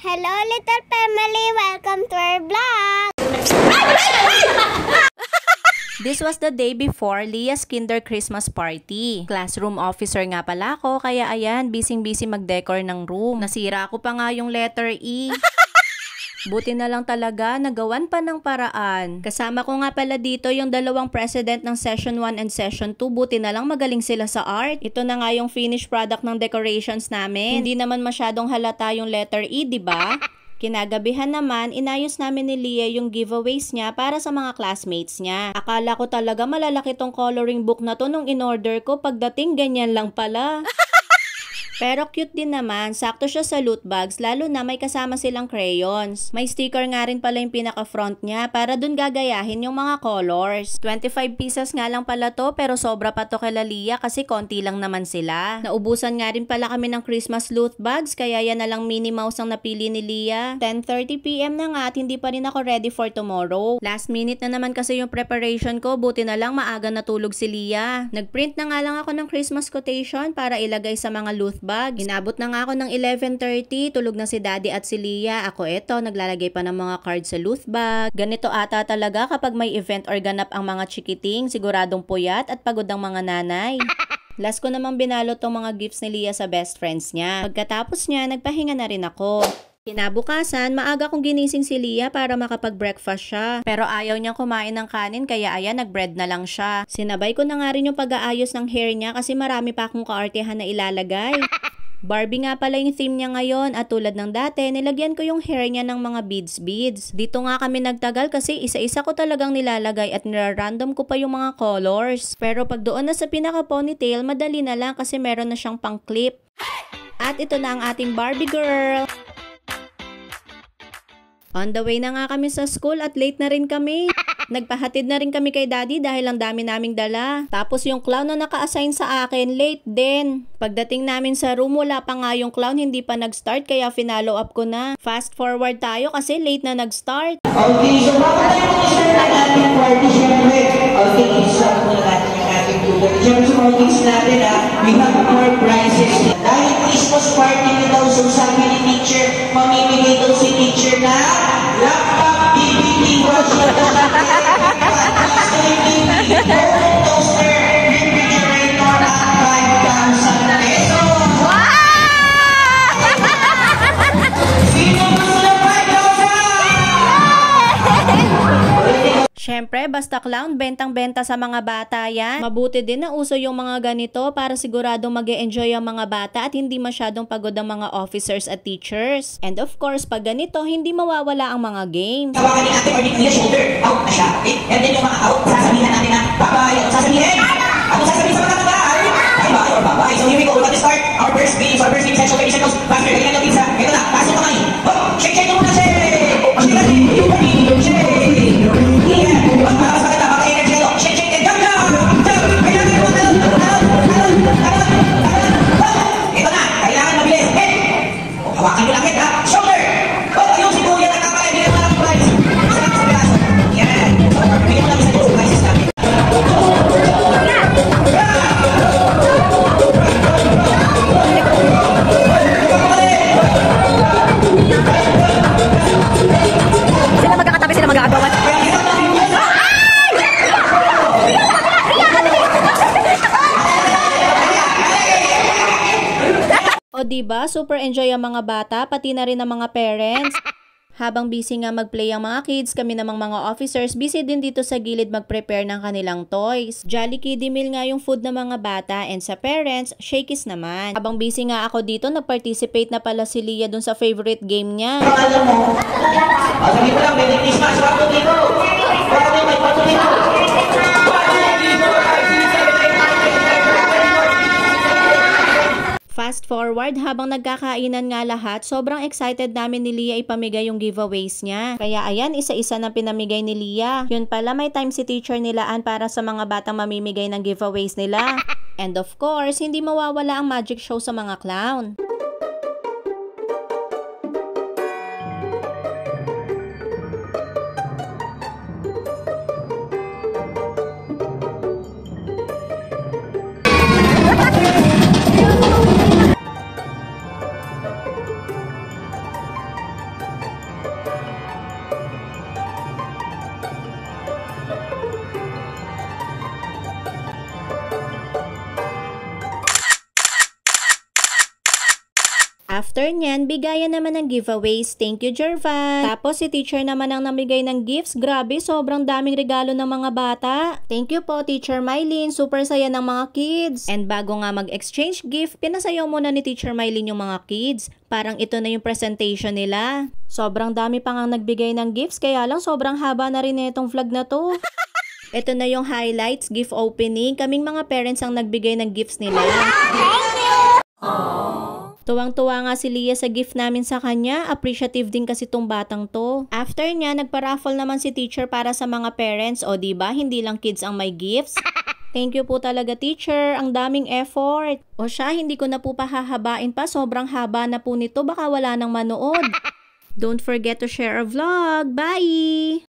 Hello, little family! Welcome to our vlog! This was the day before Leah's kinder Christmas party. Classroom officer nga pala ako, kaya ayan, busy-busy mag-decor ng room. Nasira ko pa nga yung letter E. Buti na lang talaga, nagawan pa ng paraan. Kasama ko nga pala dito yung dalawang president ng Session 1 and Session 2. Buti na lang magaling sila sa art. Ito na nga yung finished product ng decorations namin. Hindi naman masyadong halata yung letter E, di ba? Kinagabihan naman, inayos namin ni Leah yung giveaways niya para sa mga classmates niya. Akala ko talaga malalaki tong coloring book na to nung in-order ko. Pagdating, ganyan lang pala. Pero cute din naman, sakto siya sa loot bags, lalo na may kasama silang crayons. May sticker nga rin pala yung pinaka-front niya para dun gagayahin yung mga colors. 25 pieces nga lang pala to, pero sobra pa to kay Leah kasi konti lang naman sila. Naubusan nga rin pala kami ng Christmas loot bags, kaya yan na lang Minnie Mouse ang napili ni Leah. 10:30 PM na nga at hindi pa rin ako ready for tomorrow. Last minute na naman kasi yung preparation ko, buti na lang maaga natulog si Leah. Nagprint na nga lang ako ng Christmas quotation para ilagay sa mga loot bags. Inabot na nga ako ng 11:30, tulog na si Daddy at si Leah. Ako eto, naglalagay pa ng mga cards sa loot bag. Ganito ata talaga kapag may event or ganap ang mga chikiting, siguradong puyat at pagod ang mga nanay. Last ko namang binalot tong mga gifts ni Leah sa best friends niya. Pagkatapos niya, nagpahinga na rin ako. Kinabukasan, maaga kong ginising si Leah para makapag-breakfast siya. Pero ayaw niyang kumain ng kanin kaya ayan, nag-bread na lang siya. Sinabay ko na nga rin yung pag-aayos ng hair niya kasi marami pa akong kaartehan na ilalagay. Barbie nga pala yung theme niya ngayon at tulad ng dati, nilagyan ko yung hair niya ng mga beads. Dito nga kami nagtagal kasi isa-isa ko talagang nilalagay at nirarandom ko pa yung mga colors. Pero pag doon na sa pinaka-ponytail, madali na lang kasi meron na siyang pang-clip. At ito na ang ating Barbie girl. On the way na nga kami sa school at late na rin kami. Nagpahatid na rin kami kay Daddy dahil ang dami naming dala. Tapos yung clown na naka-assign sa akin, late din. Pagdating namin sa room, wala pa nga yung clown, hindi pa nag-start kaya finalo up ko na. Fast forward tayo kasi late na nag-start. Okay, so bago tayo mag-start ang ating party, syempre, okay, isa muna natin yung ating tubig. Syempre sa mga kids natin, we have more prizes. Dahil Christmas party na daw, so sabi ni teacher, mamimigay daw si teacher na laptop, DVD, washer, toaster, refrigerator, at 5,000 pesos. Sino gusto ng 5,000? Syempre, basta clown, bentang-benta sa mga bata yan. Mabuti din na uso yung mga ganito para siguradong mag-e-enjoy ang mga bata at hindi masyadong pagod ang mga officers at teachers. And of course, pag ganito, hindi mawawala ang mga games. Tawagan ni ate or ni Kuya shoulder, out na siya. Okay? And then yung mga out, sasabihan natin na bye-bye. Ano sasabihin? Ano sasabihin sa mga bye-bye? Bye-bye or bye-bye. So here we go. We're going to start our first game. So our first game session, kaya goes faster. Kaya yung pizza. Ito na, pasok kamay. Oh, shake mo muna, shake! O, shake natin. Shake! Yeah! Mas maganda, baka energy na shake, shake, and jump down! Jump! Kailangan mo talon! Ito na, kailangan mabilis. Head! O, hawakan nyo lang head, ha? Shoulder! O, yung si Kuya nagkapala, hindi naman ang prize. Sarap sa piraso. Yan! So, bigyan mo lang isa yung prizes namin. Sila magkakatabi, sila mag-aagawan. O diba, super enjoy ang mga bata, pati na rin ang mga parents. Habang busy nga mag-play ang mga kids, kami namang mga officers, busy din dito sa gilid mag-prepare ng kanilang toys. Jolly Kiddie Meal nga yung food ng mga bata and sa parents, shakies naman. Habang busy nga ako dito, nag-participate na pala si Leah dun sa favorite game niya. Alam mo, sabi ko lang, Merry Christmas, wato dito. Wato dito. Fast forward, habang nagkakainan nga lahat, sobrang excited namin ni Leah ipamigay yung giveaways niya. Kaya ayan, isa-isa na pinamigay ni Leah. Yun pala, may time si teacher nilaan para sa mga batang mamimigay ng giveaways nila. And of course, hindi mawawala ang magic show sa mga clown. After nyan, bigayan naman ng giveaways. Thank you, Jervan. Tapos si teacher naman ang namigay ng gifts. Grabe, sobrang daming regalo ng mga bata. Thank you po, Teacher Mylene. Super saya ng mga kids. And bago nga mag-exchange gift, pinasayaw muna ni Teacher Mylene yung mga kids. Parang ito na yung presentation nila. Sobrang dami pa nga nagbigay ng gifts, kaya lang sobrang haba na rin itong vlog na to. Ito na yung highlights, gift opening. Kaming mga parents ang nagbigay ng gifts nila. Tuwang-tuwa nga si Leah sa gift namin sa kanya. Appreciative din kasi tong batang to. After niya, nagpa-raffle naman si teacher para sa mga parents. O diba, hindi lang kids ang may gifts. Thank you po talaga, teacher. Ang daming effort. O siya, hindi ko na po pahahabain pa. Sobrang haba na po nito. Baka wala nang manood. Don't forget to share our vlog. Bye!